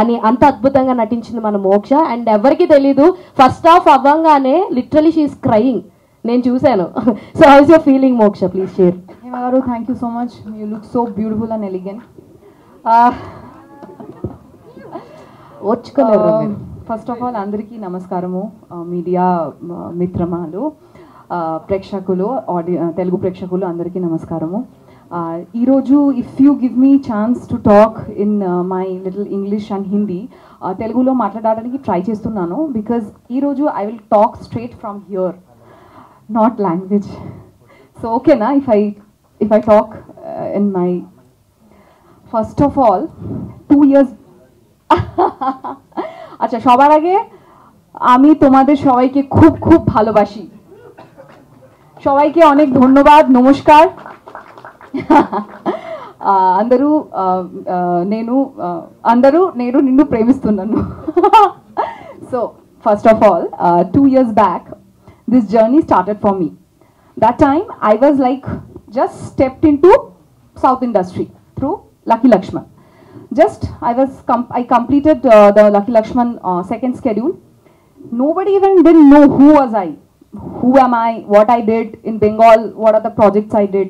అని అంత అద్భుతంగా నటించింది మన మోక్ష. అండ్ ఎవరికి తెలీదు, ఫస్ట్ హాఫ్ అవ్వంగానే లిటరలీ షీ ఈస్ క్రయింగ్, నేను చూశాను. So how is your feeling Moksha, please share. Hema garu, thank you so much, you look so beautiful and elegant. First of all అందరికీ నమస్కారము, మీడియా మిత్రమాలు, ప్రేక్షకులు, తెలుగు ప్రేక్షకులు అందరికీ నమస్కారము. ఈరోజు if you give me chance to talk in my little English and Hindi, తెలుగులో మాట్లాడడానికి try చేస్తున్నాను. బికాజ్ ఈరోజు I will talk straight from here, not language. So ఓకేనా if I talk in my, first of all 2 years আচ্ছা, সবার আগে আমি তোমাদের সবাইকে খুব খুব ভালোবাসি, সবাইকে অনেক ধন্যবাদ, নমস্কার. అందరూ నేను నిన్ను ప్రేమిస్తున్నాను. So first of all 2 years back this journey started for me. That time I was like just stepped into South industry through Lucky Lakshman. I completed the Lucky Lakshman second schedule. Nobody even didn't know who was I, who am I, what I did in Bengal, what are the projects I did.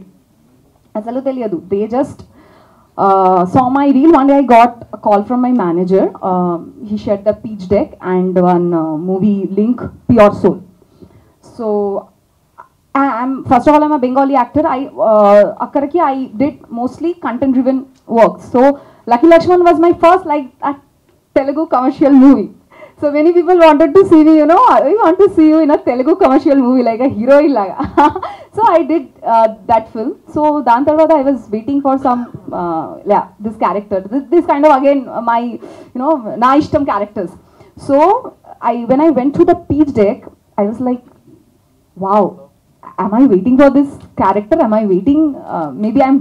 Asalu teliyadu. They just saw my reel. One day I got a call from my manager. He shared the pitch deck and one movie link, Pure Soul. So first of all, I'm a Bengali actor. I did mostly content driven work. So Lucky Lakshman was my first like a Telugu commercial movie. So many people wanted to see me, you know, we want to see you in a Telugu commercial movie like a heroine laga. So I did that film. So dan tarvata I was waiting for some this character, this kind of again my, you know, na ishtam characters. So when I went to the pitch deck, I was like, wow, am I waiting for this character? Am I waiting? Maybe I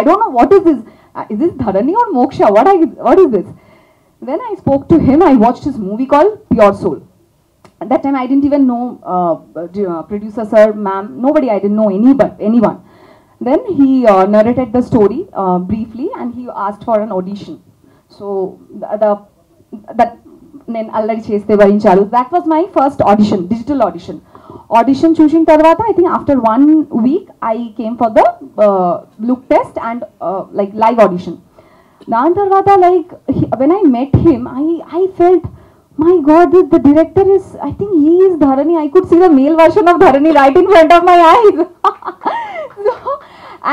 don't know, what is this? Is this Dharani or Moksha? What is this? Then I spoke to him. I watched his movie called Pure Soul. At that time I didn't even know producer sir, ma'am, nobody. I didn't know anyone. Then he narrated the story briefly and he asked for an audition. So that నేను already చేస్తే భరించారు. That was my first audition, digital audition. Audition చూసిన తర్వాత I think after 1 week I came for the look test and like live audition. దాని తర్వాత like when I met him, I felt, my God, the director is, I think he is Dharani. I could see the male version of Dharani right in front of my eyes. So,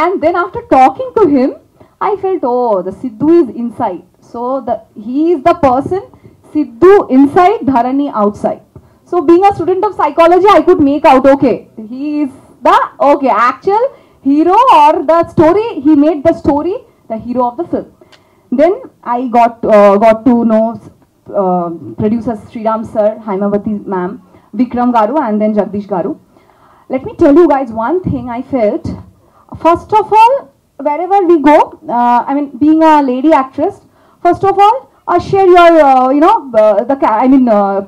and then after talking to him, I felt, oh, the Sidhu is inside. So he is the person, Sidhu inside, Dharani outside. So being a student of psychology, I could make out, okay, he is the actual hero, or the story, he made the story the hero of the film. Then I got to know producers Sriram sir, Haimavati ma'am, Vikram garu, and then Jagdish garu. Let me tell you guys one thing I felt. First of all, wherever we go, I mean, being a lady actress, first of all, share your you know,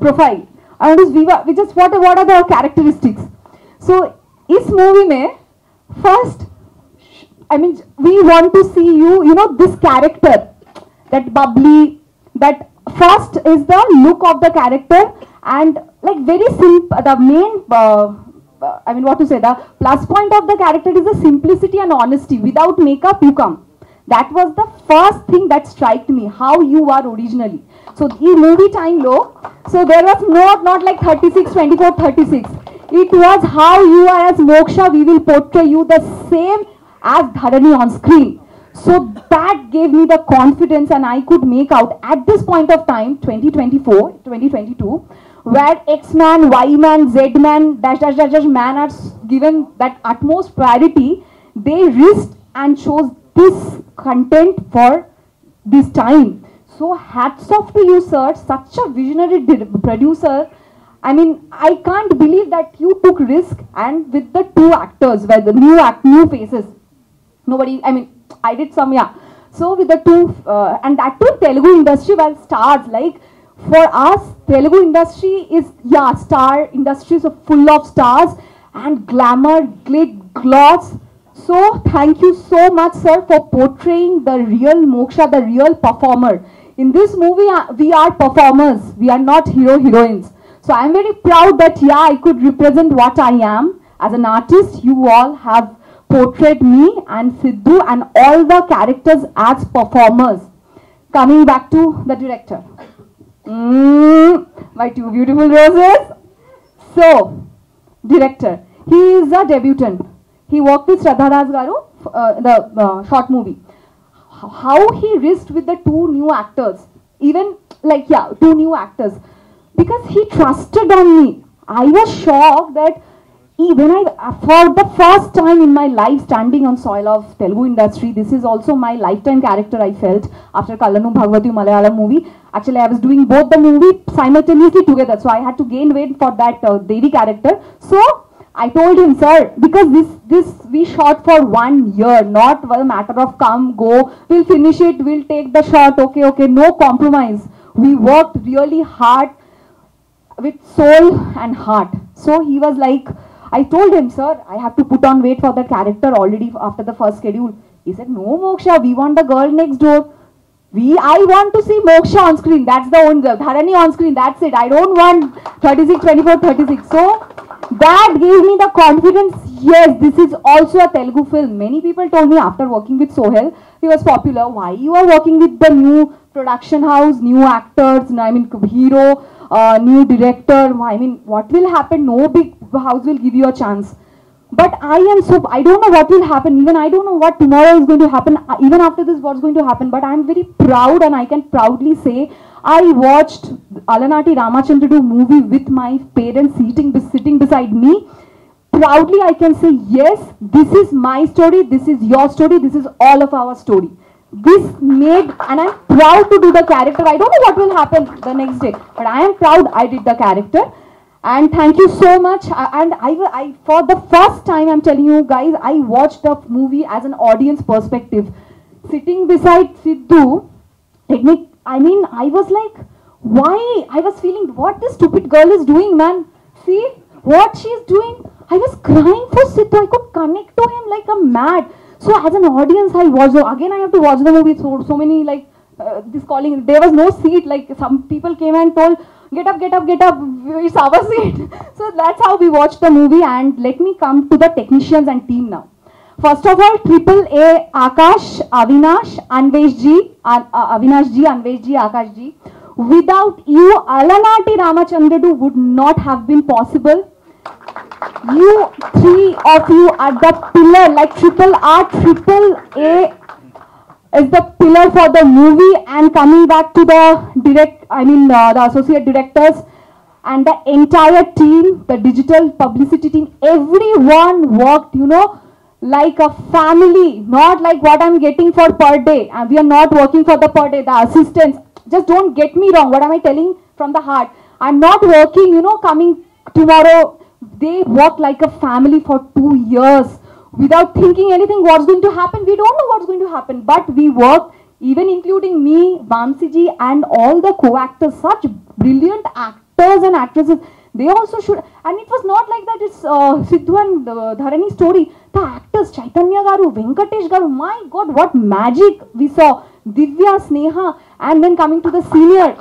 profile. And we just what are the characteristics. So is movie mein first, I mean, we want to see you know, this character, that bubbly, that first is the look of the character, and like very simple, the main I mean, what to say, the plus point of the character is the simplicity and honesty. Without makeup you come. That was the first thing that struck me, how you are originally. So in movie time low, so there was not like 36, 24, 36. It was how you are as Moksha, we will portray you the same as Dharani on screen. So that gave me the confidence, and I could make out at this point of time, 2024, 2022, where X-man, Y-man, Z-man, dash man are given that utmost priority. They risked and chose this content for this time. So hats off to you, sir, such a visionary producer. I mean, I can't believe that you took risk, and with the 2 actors, where the new faces, nobody, I mean, I did some, yeah. So with the 2 and that too Telugu industry, well, stars, like for us Telugu industry is, yeah, star industry is full of stars and glamour, gloss. So thank you so much, sir, for portraying the real Moksha, the real performer In this movie, we are performers. We are not heroines. So I'm very proud that yeah, I could represent what I am as an artist. You all have portrayed me and Sidhu and all the characters as performers. Coming back to the director. My two beautiful roses. So, director. He is a debutant. He worked with Shraddha Das Garu, the short movie. How he risked with the two new actors, even like yeah, two new actors, because he trusted on me. I was shocked that when for the first time in my life standing on soil of Telugu industry, this is also my lifetime character. I felt after Kalanu Bhagavati Malayalam movie. Actually, I was doing both the movie simultaneously together, so I had to gain weight for that Devi character. So I told him, sir, because this we shot for 1 year, not a matter of come, go, we'll finish it, we'll take the shot, okay, no compromise. We worked really hard with soul and heart. So he was like, I told him, sir, I have to put on weight for the character already after the first schedule. He said, no, Moksha, we want the girl next door. I want to see Moksha on screen. That's the only, Dharani on screen. That's it. I don't want 36, 24, 36. So that gave me the confidence. Yes, this is also a Telugu film. Many people told me after working with Sohel, he was popular. Why you are working with the new production house, new actors, I mean hero, new director. I mean, what will happen? No big house will give you a chance. But I don't know what will happen. Even I don't know what tomorrow is going to happen. Even after this, what's going to happen. But I'm very proud and I can proudly say I watched Alanati Ramachandra movie with my parents sitting beside me. Proudly I can say, yes, this is my story, this is your story, this is all of our story. This made, and I'm proud to do the character. I don't know what will happen the next day, but I am proud I did the character. And thank you so much. And I for the first time, I'm telling you guys, I watched the movie as an audience perspective. Sitting beside Sidhu, I was like, why? I was feeling what this stupid girl is doing, man. See what she's doing. I was crying for Sidhu. I could connect to him like a mad. So as an audience, I watched. Again, I have to watch the movie. So many like this calling. There was no seat. Like some people came and told, get up, it's our seat. So that's how we watched the movie. And let me come to the technicians and team now. First of all, Triple A, Akash, Avinash, Anvesh Ji, Akash Ji. Without you, Alanati Ramachandra would not have been possible. You three of you are the pillar, like Triple R, Triple A is the pillar for the movie. And coming back to the the associate directors and the entire team, the digital publicity team, everyone worked, like a family, not like what I'm getting for per day. And we are not working for the per day, the assistants. Just don't get me wrong, what am I telling from the heart? I'm not working, coming tomorrow. They work like a family for 2 years without thinking anything what's going to happen. We don't know what's going to happen, but we work, even including me, Vamsi ji, and all the co-actors, such brilliant actors and actresses. They also should, and it was not like that. It's Sidhu and Dharani story. The actors, Chaitanya Garu, Venkatesh Garu, my God, what magic we saw. Divya, Sneha, and then coming to the senior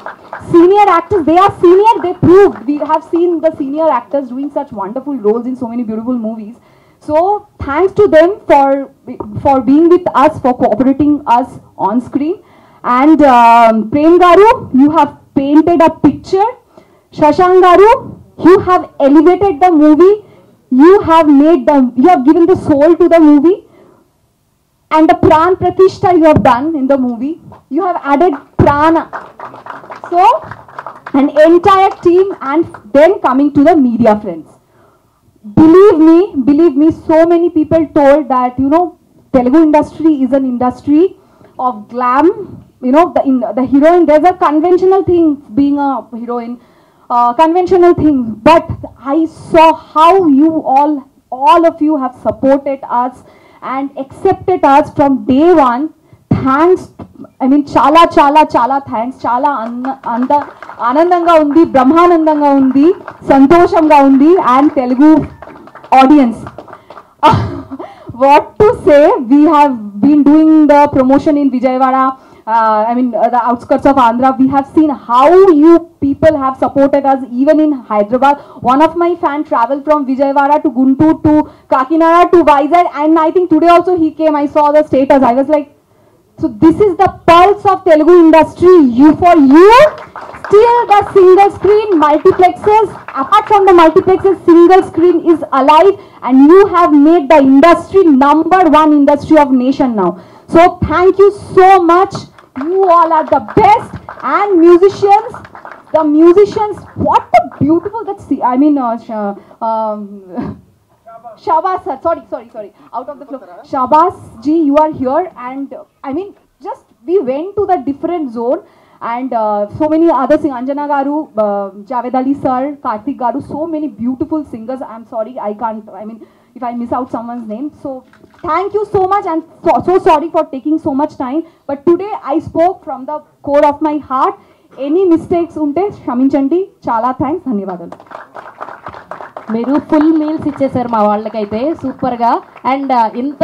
actors, they are senior, they proved. We have seen the senior actors doing such wonderful roles in so many beautiful movies. So thanks to them for being with us, for cooperating us on screen. And Prem Garu, you have painted a picture. Shashank Garu, you have elevated the movie. You have given the soul to the movie. And the Pran Pratishta you have done in the movie. You have added Prana. So, an entire team, and then coming to the media friends. Believe me, so many people told that, Telugu industry is an industry of glam. The heroine, there's a conventional thing being a heroine. Conventional thing. But I saw how you all of you have supported us and accepted us from day one. Thanks, chala thanks, chala anandanga undi, brahmanandanga undi, santoshamga undi, and Telugu audience. What to say, we have been doing the promotion in Vijayawada, I mean, the outskirts of Andhra, we have seen how you people have supported us even in Hyderabad. One of my fans traveled from Vijayawada to Guntur to Kakinada to Vizag, and I think today also he came. I saw the status. I was like, so this is the pulse of Telugu industry. For you, still the single screen multiplexes, apart from the multiplexes, single screen is alive, and you have made the industry #1 industry of nation now. So thank you so much. You all are the best, and musicians, what a beautiful Shabas sir, sorry, out of the flow. Shabas ji, you are here, and I mean, just we went to the different zone, and so many other singers, Anjana garu, Javed Ali sir, Karthik garu, so many beautiful singers. I'm sorry, I can't, I mean, if I miss out someone's name. So thank you so much, and so sorry for taking so much time. But today I spoke from the core of my heart. Any mistakes unte క్షమించండి. చాలా thanks, ధన్యవాదాలు. మీరు full meals ఇచ్చేసారు మా వాళ్ళకైతే సూపర్గా. And ఇంత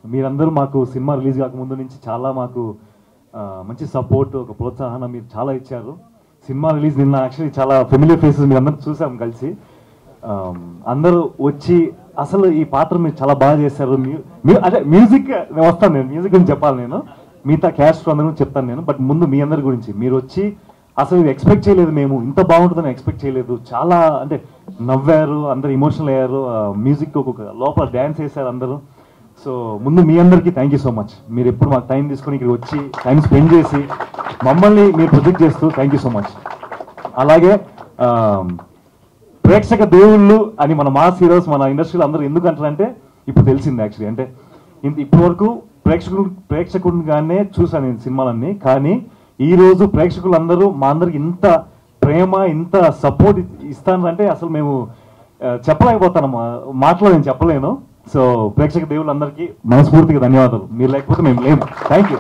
మీరందరూ మాకు సినిమా రిలీజ్ కాకముందు నుంచి చాలా మాకు మంచి సపోర్ట్, ఒక ప్రోత్సాహన మీరు చాలా ఇచ్చారు. సినిమా రిలీజ్ నిన్న యాక్చువల్లీ చాలా ఫెమిలియర్ ఫేసెస్ మీరు అందరూ చూసాం కలిసి. అందరూ వచ్చి అసలు ఈ పాత్ర మీరు చాలా బాగా చేశారు. అదే మ్యూజిక్ వస్తాను, నేను మ్యూజిక్ గురించి చెప్పాలి, నేను మిగతా క్యాస్ట్ అందరూ చెప్తాను నేను. బట్ ముందు మీ అందరి గురించి మీరు వచ్చి అసలు ఇది ఎక్స్పెక్ట్ చేయలేదు, మేము ఇంత బాగుంటుందని ఎక్స్పెక్ట్ చేయలేదు. చాలా అంటే నవ్వారు, అందరు ఇమోషనల్ అయ్యారు, మ్యూజిక్ ఒక్కొక్క లోపల డ్యాన్స్ వేశారు అందరూ. సో ముందు మీ అందరికీ థ్యాంక్ యూ సో మచ్. మీరు ఎప్పుడు మాకు టైం తీసుకొని ఇక్కడ వచ్చి టైం స్పెండ్ చేసి మమ్మల్ని మీరు ప్రొజెక్ట్ చేస్తూ థ్యాంక్ యూ సో మచ్. అలాగే ప్రేక్షక దేవుళ్ళు అని మన మాస్ హీరోస్ మన ఇండస్ట్రీలో అందరూ ఎందుకు అంటారంటే ఇప్పుడు తెలిసింది యాక్చువల్లీ. అంటే ఇప్పటి వరకు ప్రేక్షకుడిగానే చూసాను నేను సినిమాలన్నీ, కానీ ఈరోజు ప్రేక్షకులందరూ మా అందరికి ఇంత ప్రేమ, ఇంత సపోర్ట్ ఇస్తానంటే అసలు మేము చెప్పలేకపోతాను, మాటలో నేను చెప్పలేను. సో ప్రేక్షక దేవుళ్ళందరికీ మనస్ఫూర్తిగా ధన్యవాదాలు. మీరు లేకపోతే మేము లేము. Thank you.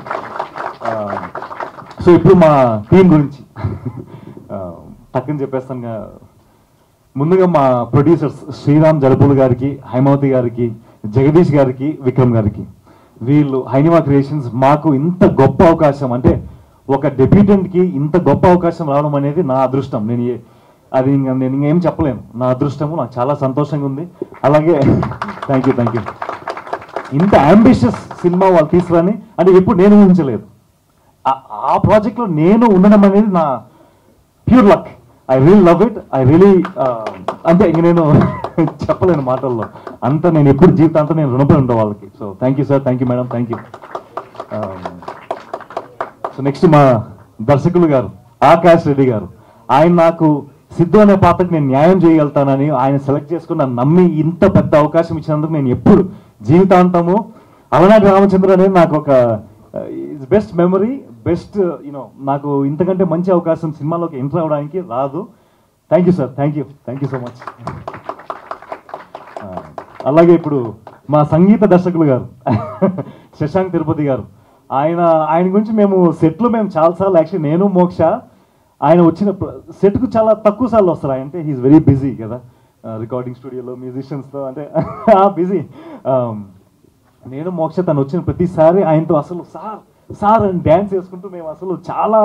సో ఇప్పుడు మా టీం గురించి టక్కుని చెప్పేస్తాను. ముందుగా మా ప్రొడ్యూసర్స్ శ్రీరామ్ జలపూల్ గారికి, హైమావతి గారికి, జగదీష్ గారికి, విక్రమ్ గారికి, వీళ్ళు హైనివా క్రియేషన్స్ మాకు ఇంత గొప్ప అవకాశం, అంటే ఒక డెబ్యూటెంట్కి ఇంత గొప్ప అవకాశం రావడం అనేది నా అదృష్టం. నేను ఇంకేం చెప్పలేను, నా అదృష్టము. నాకు చాలా సంతోషంగా ఉంది. అలాగే థ్యాంక్ యూ. ఇంత అంబిషియస్ సినిమా వాళ్ళు తీసుకురాని అంటే ఎప్పుడు నేను ఊహించలేదు. ఆ ప్రాజెక్ట్లో నేను ఉండడం అనేది నా pure luck. I real love it. I really అంటే ఇంక నేను చెప్పలేను మాటల్లో. అంతా నేను ఎప్పుడు జీవితాంతా నేను రుణపడి ఉంటాను వాళ్ళకి. So thank you sir, thank you madam, thank you. So next మా దర్శకులు గారు ఆకాష్ రెడ్డి గారు. ఆయన నాకు సిద్ధు అనే పాత్రకి నేను న్యాయం చేయగలుగుతానని ఆయన సెలెక్ట్ చేసుకుని నన్ను నమ్మి ఇంత పెద్ద అవకాశం ఇచ్చినందుకు నేను ఎప్పుడు జీవితాంతము అలనాటి రామచంద్ర అనేది నాకు ఒక బెస్ట్ మెమరీ, బెస్ట్ యూనో, నాకు ఇంతకంటే మంచి అవకాశం సినిమాలోకి ఎంటర్ అవ్వడానికి రాదు. Thank you sir, thank you so much. అలాగే ఇప్పుడు మా సంగీత దర్శకులు గారు శశాంక్ తిరుపతి గారు. ఆయన గురించి మేము సెట్లో చాలాసార్లు యాక్చువల్లీ నేను మోక్ష ఆయన వచ్చిన సెట్కు చాలా తక్కువ సార్లు వస్తారు. ఆయన అంటే హీఈస్ వెరీ బిజీ కదా, రికార్డింగ్ స్టూడియోలో మ్యూజిషియన్స్తో అంటే బిజీ. నేను మోక్ష తను వచ్చిన ప్రతిసారి ఆయనతో అసలు సార్ అని డ్యాన్స్ చేసుకుంటూ మేము అసలు చాలా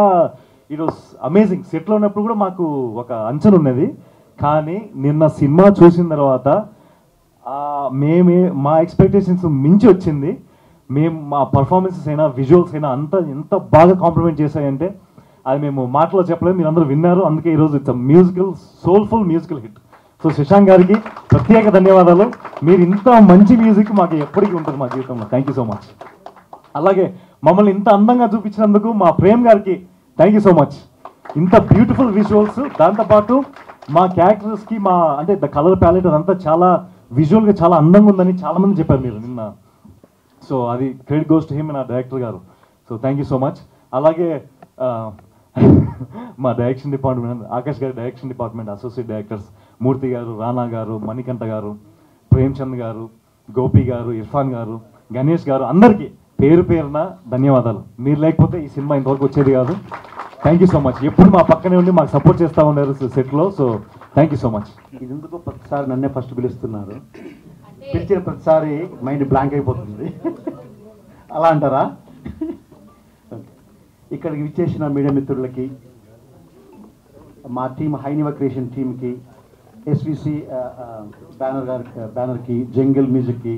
ఇట్ వాస్ అమేజింగ్. సెట్లో ఉన్నప్పుడు కూడా మాకు ఒక అంచనా ఉన్నది, కానీ నిన్న సినిమా చూసిన తర్వాత మా ఎక్స్పెక్టేషన్స్ మించి వచ్చింది. మా పర్ఫార్మెన్సెస్ అయినా విజువల్స్ అయినా ఎంత బాగా కాంప్లిమెంట్ చేశాయంటే అది మేము మాటలో చెప్పలేదు, మీరు అందరూ విన్నారు. అందుకే ఈరోజు it's musical, soulful musical hit. So Shashank గారికి ప్రత్యేక ధన్యవాదాలు. మీరు ఇంత మంచి మ్యూజిక్ మాకు ఎప్పటికీ ఉంటుంది మా జీవితంలో. Thank you so much. అలాగే మమ్మల్ని ఇంత అందంగా చూపించినందుకు మా ప్రేమ్ గారికి థ్యాంక్ యూ సో మచ్. ఇంత బ్యూటిఫుల్ విజువల్స్, దాంతోపాటు మా క్యారెక్టర్స్కి అంటే ద కలర్ ప్యాలెట్ అదంతా చాలా విజువల్గా చాలా అందంగా ఉందని చాలామంది చెప్పారు మీరు నిన్న. సో అది క్రెడిట్ గోస్ టు హిమ్, నా డైరెక్టర్ గారు. So thank you so much. అలాగే మా డైరెక్షన్ డిపార్ట్మెంట్, ఆకాష్ గారి డైరెక్షన్ డిపార్ట్మెంట్ అసోసియేట్ డైరెక్టర్స్ మూర్తి గారు, రానా గారు, మణికంఠ గారు, ప్రేమ్చంద్ గారు, గోపి గారు, ఇర్ఫాన్ గారు, గణేష్ గారు, అందరికీ పేరు పేరున ధన్యవాదాలు. మీరు లేకపోతే ఈ సినిమా ఇంతవరకు వచ్చేది కాదు. Thank you so much. ఎప్పుడు మా పక్కనే ఉండి మాకు సపోర్ట్ చేస్తూ ఉన్నారు సెట్లో. So thank you so much. ఇది ఎందుకు ప్రతిసారి నన్నే ఫస్ట్ పిలుస్తున్నారు, పిలిచిన ప్రతిసారి మైండ్ బ్లాంక్ అయిపోతుంది అలా అంటారా? ఇక్కడికి విచ్చేసిన మీడియా మిత్రులకి, మా టీమ్ హైనివా క్రియేషన్ టీమ్కి, ఎస్విసి బ్యానర్కి, జంగిల్ మ్యూజిక్కి,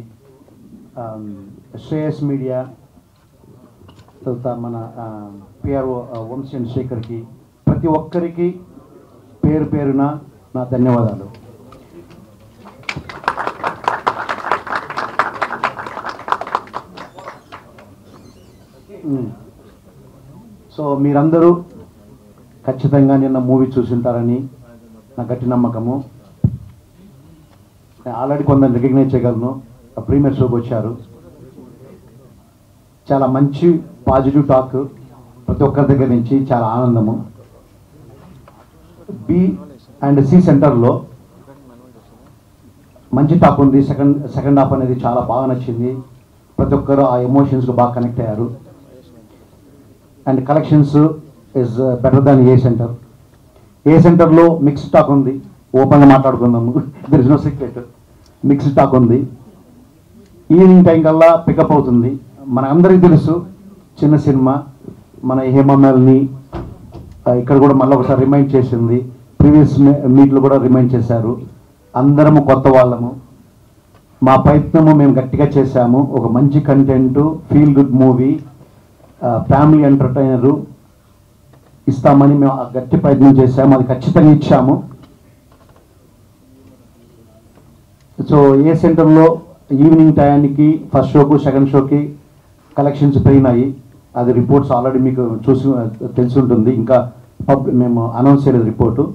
శ్రేయస్ మీడియా, తర్వాత మన పిఆర్ఓ వంశీ శేఖర్కి, ప్రతి ఒక్కరికి పేరు పేరున నా ధన్యవాదాలు. సో మీరందరూ ఖచ్చితంగా నిన్న మూవీ చూసింటారని నా గట్టి నమ్మకము. ఆల్రెడీ కొందరు రికగ్నైజ్ చేయగలను. ప్రీమియర్ షోకి వచ్చారు. చాలా మంచి పాజిటివ్ టాక్ ప్రతి ఒక్కరి దగ్గర నుంచి, చాలా ఆనందము. బి అండ్ సి సెంటర్లో మంచి టాక్ ఉంది. సెకండ్ హాఫ్ అనేది చాలా బాగా నచ్చింది. ప్రతి ఒక్కరు ఆ ఎమోషన్స్కి బాగా కనెక్ట్ అయ్యారు. And collections is better than A centre. A సెంటర్లో మిక్స్డ్ టాక్ ఉంది. ఓపెన్గా మాట్లాడుకుందాము, there is no secret. Mixed talk ఉంది. ఈవినింగ్ టైం కల్లా పికప్ అవుతుంది. మన అందరికీ తెలుసు చిన్న సినిమా, మన హేమమ్మల్ని ఇక్కడ కూడా మళ్ళీ ఒకసారి రిమైండ్ చేసింది. ప్రీవియస్ మీట్లో కూడా రిమైండ్ చేశారు. అందరము కొత్త వాళ్ళము. మా ప్రయత్నము మేము గట్టిగా చేశాము. ఒక మంచి content, feel good movie, family entertainer ఇస్తామని మేము గట్టి ప్రయత్నం చేశాము. అది ఖచ్చితంగా ఇచ్చాము. సో ఏ సెంటర్లో ఈవినింగ్ టయానికి ఫస్ట్ షోకు సెకండ్ షోకి కలెక్షన్స్ పెరిగినాయి. అది రిపోర్ట్స్ ఆల్రెడీ మీకు తెలిసి ఉంటుంది. ఇంకా మేము అనౌన్స్ చేయలేదు రిపోర్టు.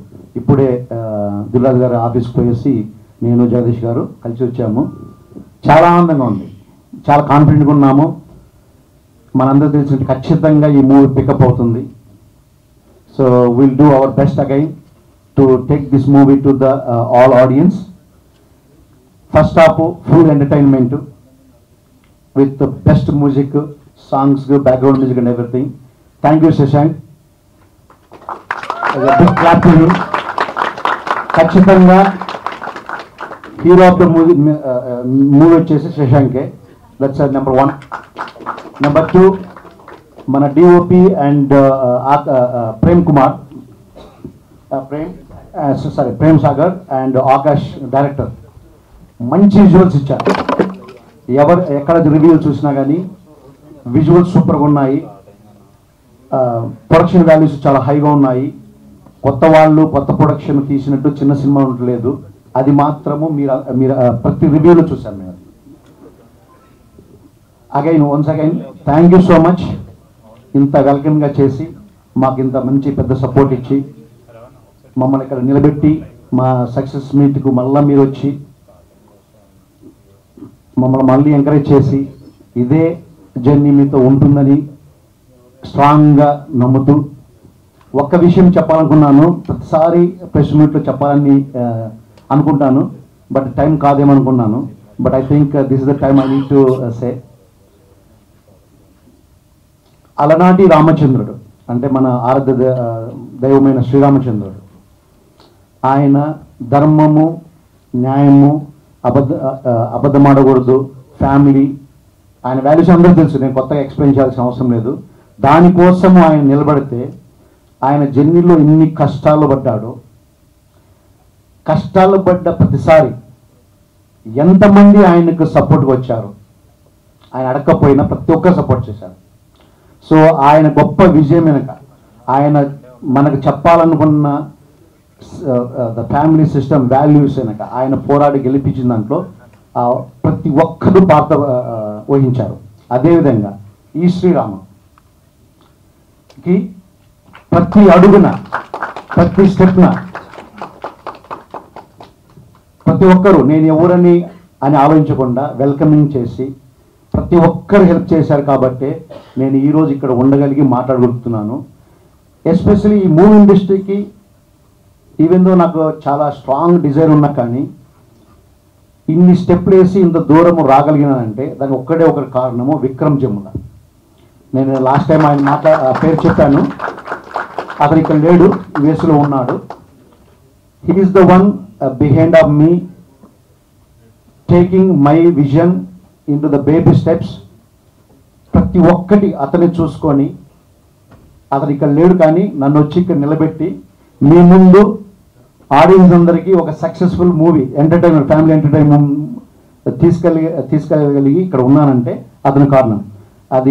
ఇప్పుడే దిల్రాజు గారు ఆఫీస్కి పోయేసి నేను జగదీష్ గారు కలిసి వచ్చాము. చాలా ఆనందంగా ఉంది. చాలా కాన్ఫిడెంట్గా ఉన్నాము. మనందరూ తెలిసినట్టు ఖచ్చితంగా ఈ మూవీ పికప్ అవుతుంది. So will do our best again to take this movie to the all audiences. First half full entertainment with best music, songs, background music and everything. Thank you Shashank. Big clap to you. ఖచ్చితంగా hero of the movie వచ్చేసి శశాంకే. That's number 1. Number 2 మన DOP and Prem Kumar, Prem Sagar and Akash director మంచి visuals ఇచ్చారు. ఎక్కడ రివ్యూలు చూసినా కానీ విజువల్స్ సూపర్గా ఉన్నాయి. ప్రొడక్షన్ వాల్యూస్ చాలా హైగా ఉన్నాయి. కొత్త వాళ్ళు కొత్త ప్రొడక్షన్ తీసినట్టు చిన్న సినిమా ఉండలేదు. అది మాత్రము మీరు ప్రతి రివ్యూలో చూశాను నేను. Once again thank you so much. ఇంత వెల్కమ్గా చేసి మాకు ఇంత మంచి పెద్ద సపోర్ట్ ఇచ్చి మమ్మల్ని ఇక్కడ నిలబెట్టి మా సక్సెస్ మీట్కు మళ్ళీ మీరు వచ్చి మమ్మల్ని మళ్ళీ ఎంకరేజ్ చేసి ఇదే జర్నీ మీతో ఉంటుందని స్ట్రాంగ్గా నమ్ముతూ, ఒక్క విషయం చెప్పాలనుకున్నాను. ప్రతిసారి ప్రెస్ మీట్లో చెప్పాలని అనుకుంటాను, బట్ టైం కాదేమనుకున్నాను. But I think this is the time I need to say. అలనాటి రామచంద్రుడు అంటే మన ఆరాధ్య దైవమైన శ్రీరామచంద్రుడు, ఆయన ధర్మము, న్యాయము, అబద్ధమాడకూడదు, ఫ్యామిలీ, ఆయన వాల్యూస్ అందరూ తెలుసు. నేను కొత్తగా ఎక్స్ప్లెయిన్ చేయాల్సిన అవసరం లేదు. దానికోసము ఆయన నిలబడితే ఆయన జర్నీలో ఇన్ని కష్టాలు పడ్డాడు. కష్టాలు పడ్డ ప్రతిసారి ఎంతమంది ఆయనకు సపోర్ట్గా వచ్చారు. ఆయన అడగకపోయినా ప్రతి ఒక్కరు సపోర్ట్ చేశారు. సో ఆయన గొప్ప విజయం వెనక, ఆయన మనకు చెప్పాలనుకున్న ద ఫ్యామిలీ సిస్టమ్ వాల్యూస్ వెనక ఆయన పోరాడి గెలిపించిన దాంట్లో ప్రతి ఒక్కరు పాత్ర వహించారు. అదేవిధంగా ఈ శ్రీరామకి ప్రతి అడుగున, ప్రతి స్టెప్న ప్రతి ఒక్కరు నేను ఎవరని అని ఆలోచించకుండా వెల్కమింగ్ చేసి ప్రతి ఒక్కరు హెల్ప్ చేశారు. కాబట్టి నేను ఈరోజు ఇక్కడ ఉండగలిగి మాట్లాడగలుగుతున్నాను. ఎస్పెషల్లీ ఈ మూవీ ఇండస్ట్రీకి ఈవెన్ దో నాకు చాలా స్ట్రాంగ్ డిజైర్ ఉన్నా కానీ ఇన్ని స్టెప్లు వేసి ఇంత దూరము రాగలిగినానంటే దానికి ఒక్కడే ఒకటి కారణము విక్రమ్ జముల. నేను లాస్ట్ టైం ఆయన పేరు చెప్పాను. అతను ఇక్కడ లేడు, యుఎస్లో ఉన్నాడు. He is the one behind of me taking my vision in to the baby steps. ప్రతి ఒక్కటి అతన్ని చూసుకొని అతను ఇక్కడ లేడు, కానీ నన్ను వచ్చి ఇక్కడ నిలబెట్టి మీ ముందు ఆడియన్స్ అందరికీ ఒక successful movie entertainment, family entertainment తీసుకెళ్ళగలిగి ఇక్కడ ఉన్నానంటే అతని కారణం. అది